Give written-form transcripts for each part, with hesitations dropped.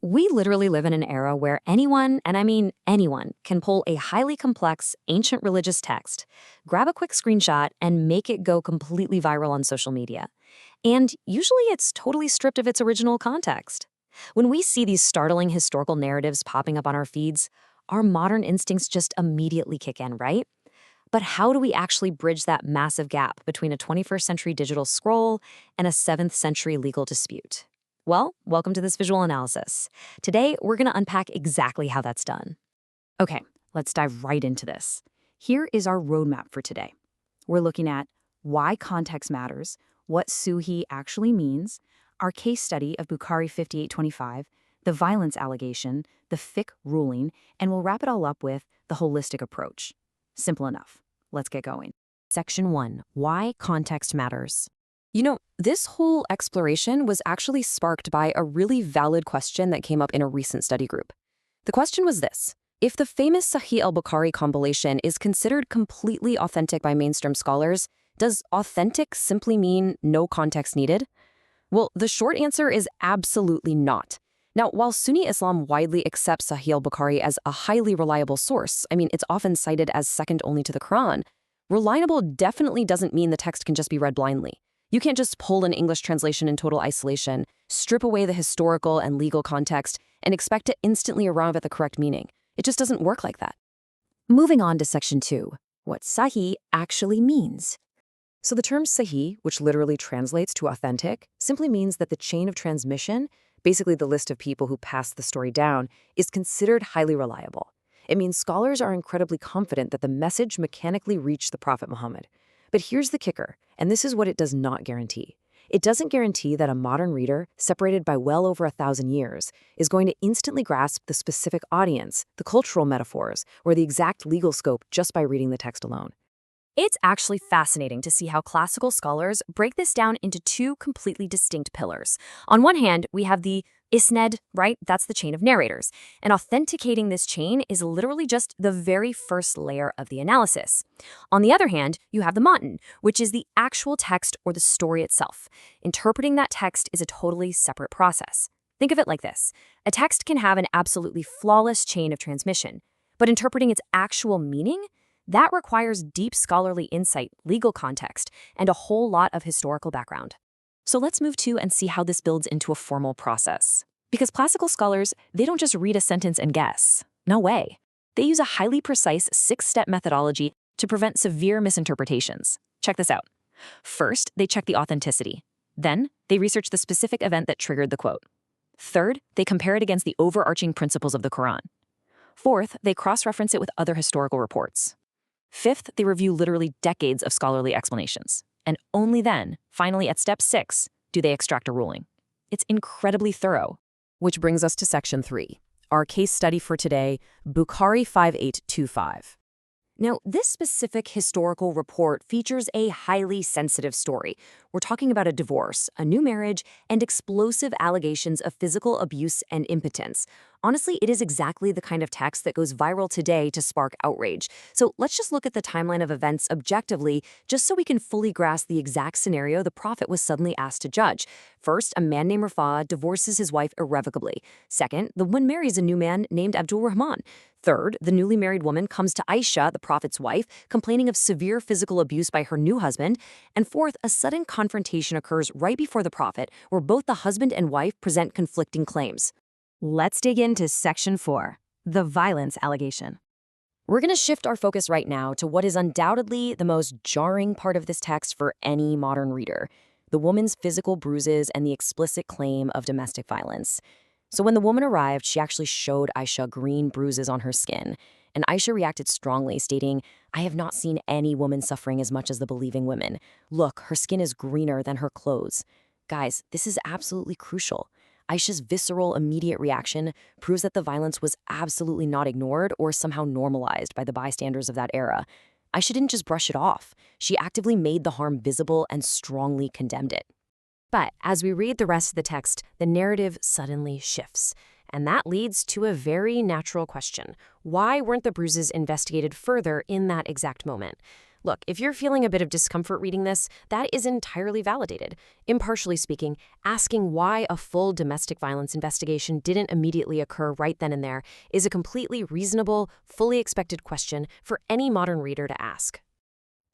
We literally live in an era where anyone, and I mean anyone, can pull a highly complex, ancient religious text, grab a quick screenshot, and make it go completely viral on social media. And usually it's totally stripped of its original context. When we see these startling historical narratives popping up on our feeds, our modern instincts just immediately kick in, right? But how do we actually bridge that massive gap between a 21st century digital scroll and a 7th century legal dispute? Well, welcome to this visual analysis. Today, we're going to unpack exactly how that's done. Okay, let's dive right into this. Here is our roadmap for today. We're looking at why context matters, what Suhi actually means, our case study of Bukhari 5825, the violence allegation, the fiqh ruling, and we'll wrap it all up with the holistic approach. Simple enough. Let's get going. Section 1. Why context matters. This whole exploration was actually sparked by a really valid question that came up in a recent study group. The question was this: if the famous Sahih al-Bukhari compilation is considered completely authentic by mainstream scholars, does authentic simply mean no context needed? Well, the short answer is absolutely not. Now, while Sunni Islam widely accepts Sahih al-Bukhari as a highly reliable source, it's often cited as second only to the Quran, reliable definitely doesn't mean the text can just be read blindly. You can't just pull an English translation in total isolation, strip away the historical and legal context, and expect to instantly arrive at the correct meaning. It just doesn't work like that. Moving on to Section 2, what Sahih actually means. So the term Sahih, which literally translates to authentic, simply means that the chain of transmission, basically the list of people who passed the story down, is considered highly reliable. It means scholars are incredibly confident that the message mechanically reached the Prophet Muhammad. But here's the kicker, and this is what it does not guarantee. It doesn't guarantee that a modern reader, separated by well over 1,000 years, is going to instantly grasp the specific audience, the cultural metaphors, or the exact legal scope just by reading the text alone. It's actually fascinating to see how classical scholars break this down into two completely distinct pillars. On one hand, we have the isnad, right? That's the chain of narrators. And authenticating this chain is literally just the very first layer of the analysis. On the other hand, you have the matan, which is the actual text or the story itself. Interpreting that text is a totally separate process. Think of it like this. A text can have an absolutely flawless chain of transmission, but interpreting its actual meaning, that requires deep scholarly insight, legal context, and a whole lot of historical background. So let's move to and see how this builds into a formal process. Because classical scholars, they don't just read a sentence and guess. No way. They use a highly precise 6-step methodology to prevent severe misinterpretations. Check this out. First, they check the authenticity. Then, they research the specific event that triggered the quote. Third, they compare it against the overarching principles of the Quran. Fourth, they cross-reference it with other historical reports. Fifth, they review literally decades of scholarly explanations. And only then, finally at step 6, do they extract a ruling. It's incredibly thorough. Which brings us to Section 3, our case study for today, Bukhari 5825. Now, this specific historical report features a highly sensitive story. We're talking about a divorce, a new marriage, and explosive allegations of physical abuse and impotence. Honestly, it is exactly the kind of text that goes viral today to spark outrage. So let's just look at the timeline of events objectively, just so we can fully grasp the exact scenario the prophet was suddenly asked to judge. First, a man named Rafa divorces his wife irrevocably. Second, the woman marries a new man named Abdul Rahman. Third, the newly married woman comes to Aisha, the prophet's wife, complaining of severe physical abuse by her new husband. And fourth, a sudden confrontation occurs right before the prophet, where both the husband and wife present conflicting claims. Let's dig into Section 4, the violence allegation. We're going to shift our focus right now to what is undoubtedly the most jarring part of this text for any modern reader: the woman's physical bruises and the explicit claim of domestic violence. So when the woman arrived, she actually showed Aisha green bruises on her skin, and Aisha reacted strongly, stating, "I have not seen any woman suffering as much as the believing women. Look, her skin is greener than her clothes." Guys, this is absolutely crucial. Aisha's visceral, immediate reaction proves that the violence was absolutely not ignored or somehow normalized by the bystanders of that era. Aisha didn't just brush it off. She actively made the harm visible and strongly condemned it. But as we read the rest of the text, the narrative suddenly shifts. And that leads to a very natural question. Why weren't the bruises investigated further in that exact moment? Look, if you're feeling a bit of discomfort reading this, that is entirely validated. Impartially speaking, asking why a full domestic violence investigation didn't immediately occur right then and there is a completely reasonable, fully expected question for any modern reader to ask.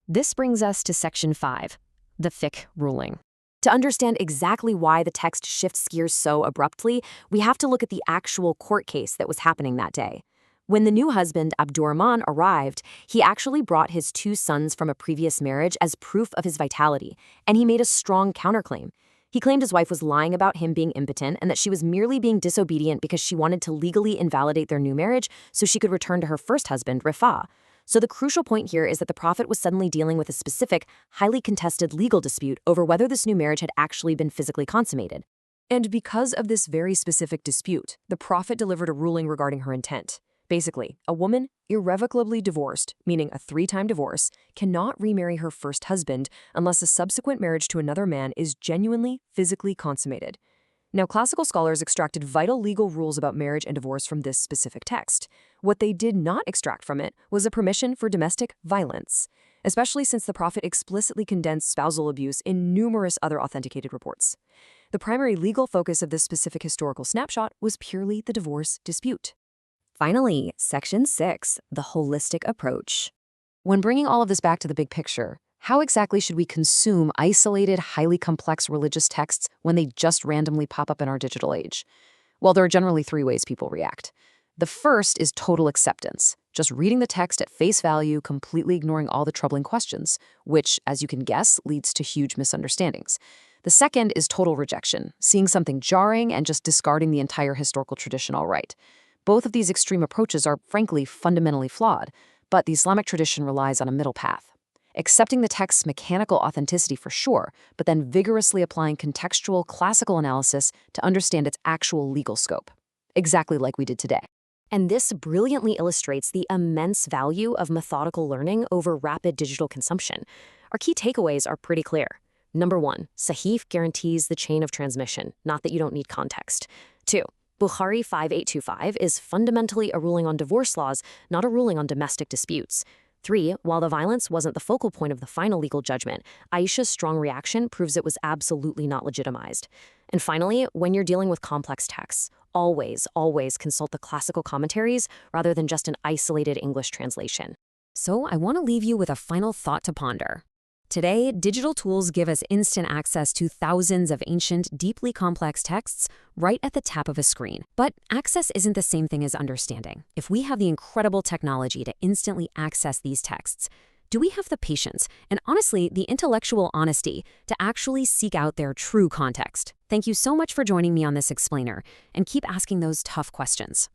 This brings us to Section 5, the Fiqh ruling. To understand exactly why the text shifts gears so abruptly, we have to look at the actual court case that was happening that day. When the new husband, Abdurrahman, arrived, he actually brought his 2 sons from a previous marriage as proof of his vitality, and he made a strong counterclaim. He claimed his wife was lying about him being impotent and that she was merely being disobedient because she wanted to legally invalidate their new marriage so she could return to her first husband, Rifah. So the crucial point here is that the Prophet was suddenly dealing with a specific, highly contested legal dispute over whether this new marriage had actually been physically consummated. And because of this very specific dispute, the Prophet delivered a ruling regarding her intent. Basically, a woman irrevocably divorced, meaning a 3-time divorce, cannot remarry her first husband unless a subsequent marriage to another man is genuinely physically consummated. Now, classical scholars extracted vital legal rules about marriage and divorce from this specific text. What they did not extract from it was a permission for domestic violence, especially since the Prophet explicitly condemned spousal abuse in numerous other authenticated reports. The primary legal focus of this specific historical snapshot was purely the divorce dispute. Finally, Section 6, the holistic approach. When bringing all of this back to the big picture, how exactly should we consume isolated, highly complex religious texts when they just randomly pop up in our digital age? Well, there are generally 3 ways people react. The first is total acceptance, just reading the text at face value, completely ignoring all the troubling questions, which, as you can guess, leads to huge misunderstandings. The second is total rejection, seeing something jarring and just discarding the entire historical tradition outright. Both of these extreme approaches are, frankly, fundamentally flawed, but the Islamic tradition relies on a middle path. Accepting the text's mechanical authenticity for sure, but then vigorously applying contextual classical analysis to understand its actual legal scope. Exactly like we did today. And this brilliantly illustrates the immense value of methodical learning over rapid digital consumption. Our key takeaways are pretty clear. Number 1, Sahih guarantees the chain of transmission, not that you don't need context. 2, Bukhari 5825 is fundamentally a ruling on divorce laws, not a ruling on domestic disputes. 3, while the violence wasn't the focal point of the final legal judgment, Aisha's strong reaction proves it was absolutely not legitimized. And finally, when you're dealing with complex texts, always consult the classical commentaries rather than just an isolated English translation. So I want to leave you with a final thought to ponder. Today, digital tools give us instant access to thousands of ancient, deeply complex texts right at the tap of a screen. But access isn't the same thing as understanding. If we have the incredible technology to instantly access these texts, do we have the patience and, honestly, the intellectual honesty to actually seek out their true context? Thank you so much for joining me on this explainer, and keep asking those tough questions.